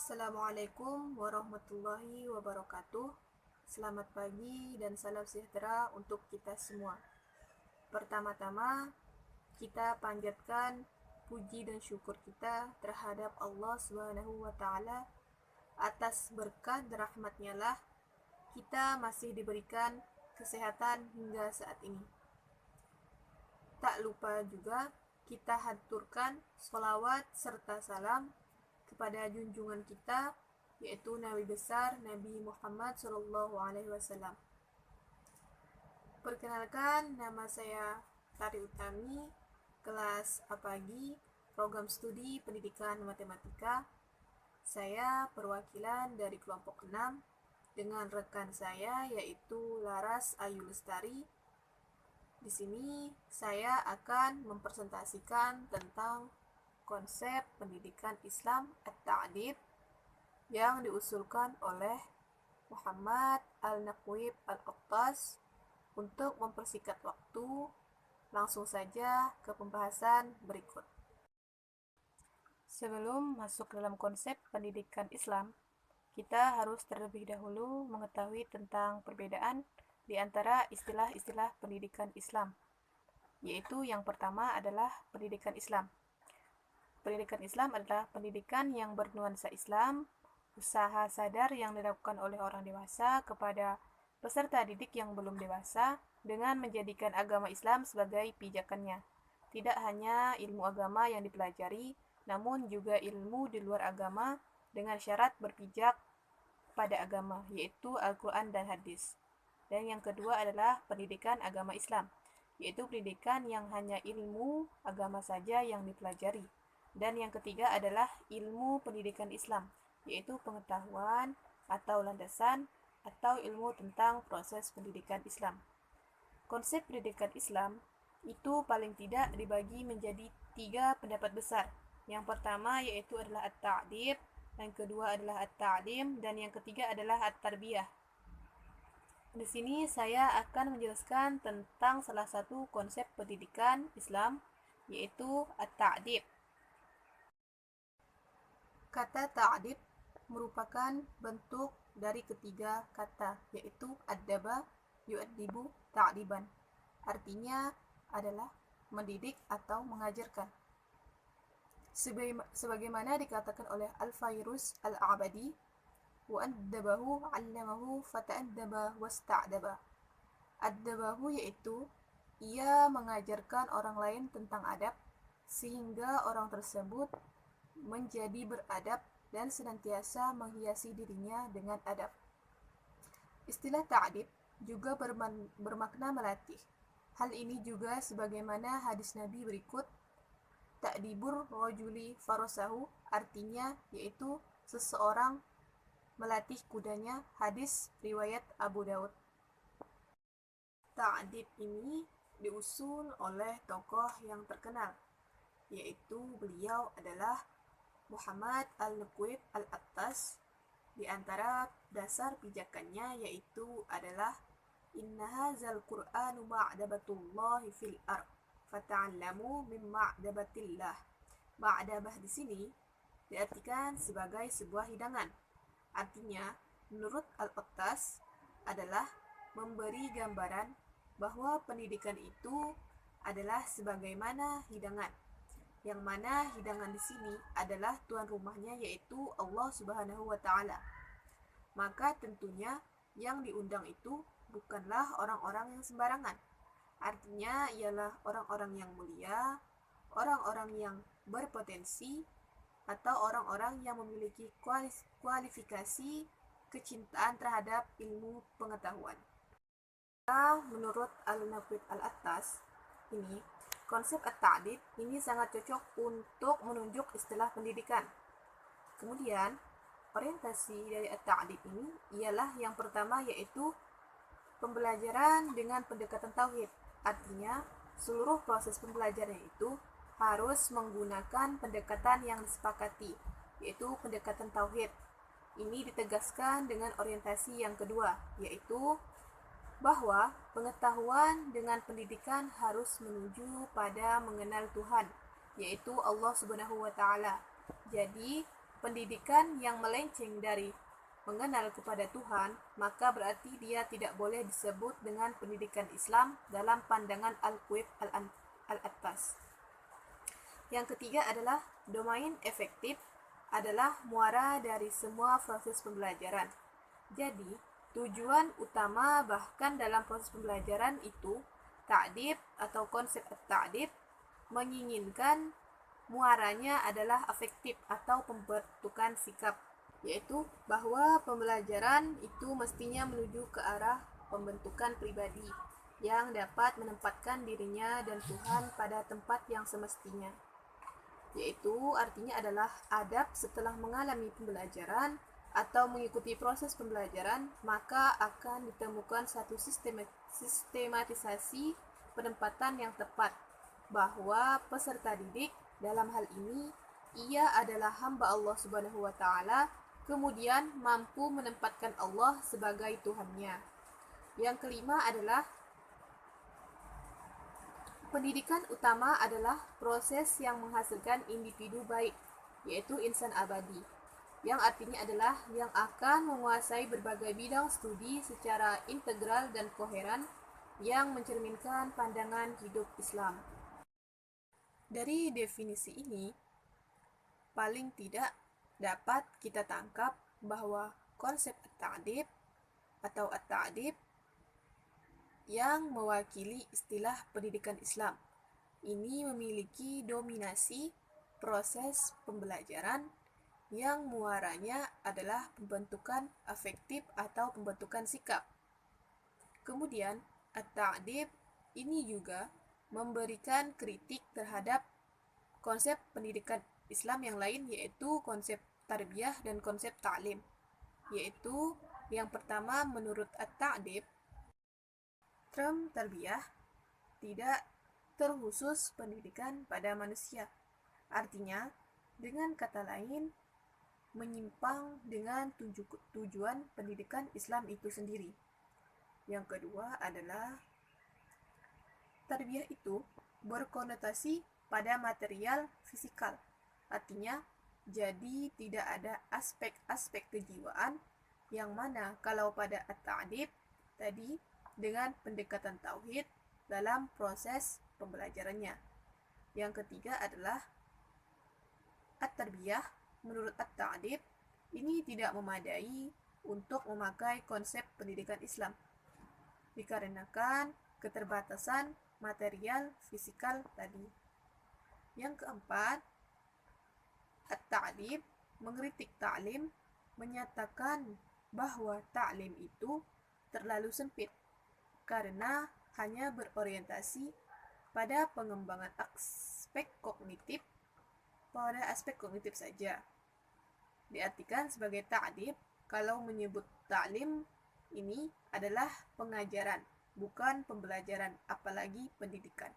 Assalamualaikum warahmatullahi wabarakatuh. Selamat pagi dan salam sejahtera untuk kita semua. Pertama-tama, kita panjatkan puji dan syukur kita terhadap Allah Subhanahu wa taala atas berkah dan rahmat-Nya lah kita masih diberikan kesehatan hingga saat ini. Tak lupa juga kita haturkan sholawat serta salam kepada junjungan kita, yaitu Nabi besar Nabi Muhammad SAW. Perkenalkan, nama saya Tari Utami, kelas A pagi, program studi pendidikan matematika. Saya perwakilan dari kelompok 6 dengan rekan saya yaitu Laras Ayu Lestari. Di sini saya akan mempresentasikan tentang konsep pendidikan Islam At-Ta'dib yang diusulkan oleh Muhammad Al-Naqwib Al-Qattas. Untuk mempersingkat waktu, langsung saja ke pembahasan berikut. Sebelum masuk dalam konsep pendidikan Islam, kita harus terlebih dahulu mengetahui tentang perbedaan di antara istilah-istilah pendidikan Islam, yaitu yang pertama adalah pendidikan Islam. Pendidikan Islam adalah pendidikan yang bernuansa Islam, usaha sadar yang dilakukan oleh orang dewasa kepada peserta didik yang belum dewasa dengan menjadikan agama Islam sebagai pijakannya. Tidak hanya ilmu agama yang dipelajari, namun juga ilmu di luar agama dengan syarat berpijak pada agama, yaitu Al-Quran dan Hadis. Dan yang kedua adalah pendidikan agama Islam, yaitu pendidikan yang hanya ilmu agama saja yang dipelajari. Dan yang ketiga adalah ilmu pendidikan Islam, yaitu pengetahuan atau landasan atau ilmu tentang proses pendidikan Islam. Konsep pendidikan Islam itu paling tidak dibagi menjadi 3 pendapat besar. Yang pertama yaitu adalah At-Ta'dib, yang kedua adalah At-Ta'lim, dan yang ketiga adalah At-Tarbiyah. Di sini saya akan menjelaskan tentang salah satu konsep pendidikan Islam, yaitu At-Ta'dib. Kata ta'dib merupakan bentuk dari ketiga kata, yaitu addaba, yu'addibu, ta'diban. Artinya adalah mendidik atau mengajarkan. Sebagaimana dikatakan oleh Al-Fayruz Al-Abadi, wa'addabahu 'allamahu fata'addaba wasta'daba. Addabahu yaitu ia mengajarkan orang lain tentang adab sehingga orang tersebut menjadi beradab dan senantiasa menghiasi dirinya dengan adab. Istilah ta'dib juga bermakna melatih. Hal ini juga sebagaimana hadis Nabi berikut, ta'dibur rajuli farasahu, artinya yaitu seseorang melatih kudanya, hadis riwayat Abu Daud. Ta'dib ini diusul oleh tokoh yang terkenal, yaitu beliau adalah Muhammad Al-Naqwib Al-Qattas. Di antara dasar pijakannya yaitu adalah inna hadzal qur'anu ma'dabatullahi fil ard fata'allamu min ma'dabatillah. Ma'dabah di sini diartikan sebagai sebuah hidangan. Artinya, menurut Al-Qattas adalah memberi gambaran bahwa pendidikan itu adalah sebagaimana hidangan, yang mana hidangan di sini adalah tuan rumahnya yaitu Allah Subhanahu wa taala. Maka tentunya yang diundang itu bukanlah orang-orang yang sembarangan. Artinya ialah orang-orang yang mulia, orang-orang yang berpotensi, atau orang-orang yang memiliki kualifikasi kecintaan terhadap ilmu pengetahuan. Menurut Al-Naqwib Al-Qattas ini, konsep At-Ta'dib ini sangat cocok untuk menunjuk istilah pendidikan. Kemudian, orientasi dari At-Ta'dib ini ialah yang pertama yaitu pembelajaran dengan pendekatan tauhid. Artinya, seluruh proses pembelajaran itu harus menggunakan pendekatan yang disepakati, yaitu pendekatan tauhid. Ini ditegaskan dengan orientasi yang kedua, yaitu bahwa pengetahuan dengan pendidikan harus menuju pada mengenal Tuhan, yaitu Allah Subhanahu wa taala. Jadi, pendidikan yang melenceng dari mengenal kepada Tuhan, maka berarti dia tidak boleh disebut dengan pendidikan Islam dalam pandangan Al-Quib Al-Attas. Yang ketiga adalah domain efektif adalah muara dari semua proses pembelajaran. Jadi, tujuan utama bahkan dalam proses pembelajaran itu, ta'dib atau konsep at-ta'dib menginginkan muaranya adalah afektif atau pembentukan sikap, yaitu bahwa pembelajaran itu mestinya menuju ke arah pembentukan pribadi yang dapat menempatkan dirinya dan Tuhan pada tempat yang semestinya, yaitu artinya adalah adab setelah mengalami pembelajaran atau mengikuti proses pembelajaran, maka akan ditemukan satu sistematisasi penempatan yang tepat, bahwa peserta didik dalam hal ini ia adalah hamba Allah Subhanahu wa taala, kemudian mampu menempatkan Allah sebagai Tuhannya. Yang kelima adalah pendidikan utama adalah proses yang menghasilkan individu baik, yaitu insan abadi, yang artinya adalah yang akan menguasai berbagai bidang studi secara integral dan koheren, yang mencerminkan pandangan hidup Islam. Dari definisi ini, paling tidak dapat kita tangkap bahwa konsep at-ta'dib atau at-ta'dib yang mewakili istilah pendidikan Islam ini memiliki dominasi proses pembelajaran yang muaranya adalah pembentukan afektif atau pembentukan sikap. Kemudian, at-ta'dib ini juga memberikan kritik terhadap konsep pendidikan Islam yang lain, yaitu konsep tarbiyah dan konsep ta'lim. Yaitu yang pertama, menurut at-ta'dib, term tarbiyah tidak terkhusus pendidikan pada manusia. Artinya, dengan kata lain, menyimpang dengan tujuan pendidikan Islam itu sendiri. Yang kedua adalah tarbiyah itu berkonotasi pada material fisikal. Artinya, jadi tidak ada aspek-aspek kejiwaan, yang mana kalau pada at-ta'dib tadi dengan pendekatan tauhid dalam proses pembelajarannya. Yang ketiga adalah at-tarbiyah menurut at-ta'dib ini tidak memadai untuk memakai konsep pendidikan Islam, dikarenakan keterbatasan material fisikal tadi. Yang keempat, at-ta'dib mengkritik ta'lim, menyatakan bahwa ta'lim itu terlalu sempit karena hanya berorientasi pada pengembangan aspek kognitif saja. Diartikan sebagai ta'dib kalau menyebut ta'lim ini adalah pengajaran, bukan pembelajaran, apalagi pendidikan.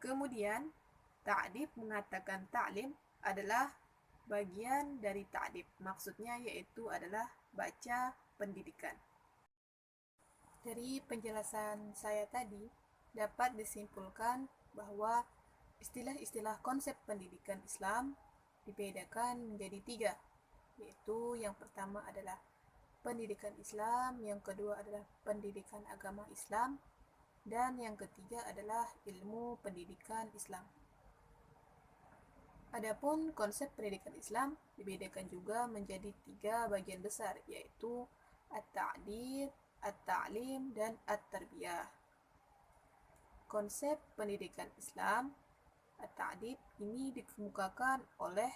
Kemudian, ta'dib mengatakan ta'lim adalah bagian dari ta'dib, maksudnya yaitu adalah baca pendidikan. Dari penjelasan saya tadi, dapat disimpulkan bahwa istilah-istilah konsep pendidikan Islam dibedakan menjadi 3, yaitu yang pertama adalah pendidikan Islam, yang kedua adalah pendidikan agama Islam, dan yang ketiga adalah ilmu pendidikan Islam. Adapun konsep pendidikan Islam dibedakan juga menjadi 3 bagian besar, yaitu at-ta'dib, at-ta'lim, dan at-tarbiyah. Konsep pendidikan Islam, at-ta'dib, ini dikemukakan oleh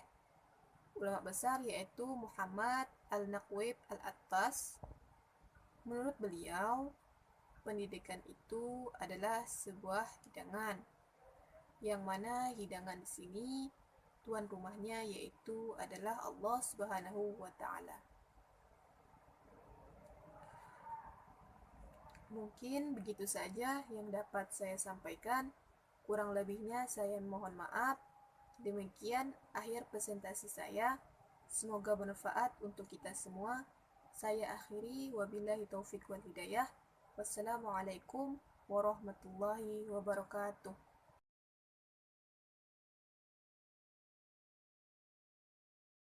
ulama besar yaitu Muhammad Al-Naqwib Al-Attas. Menurut beliau, pendidikan itu adalah sebuah hidangan, yang mana hidangan di sini tuan rumahnya yaitu adalah Allah Subhanahu wa taala. Mungkin begitu saja yang dapat saya sampaikan. Kurang lebihnya saya mohon maaf. Demikian akhir presentasi saya. Semoga bermanfaat untuk kita semua. Saya akhiri, wabillahi taufiq wal hidayah. Wassalamualaikum warahmatullahi wabarakatuh.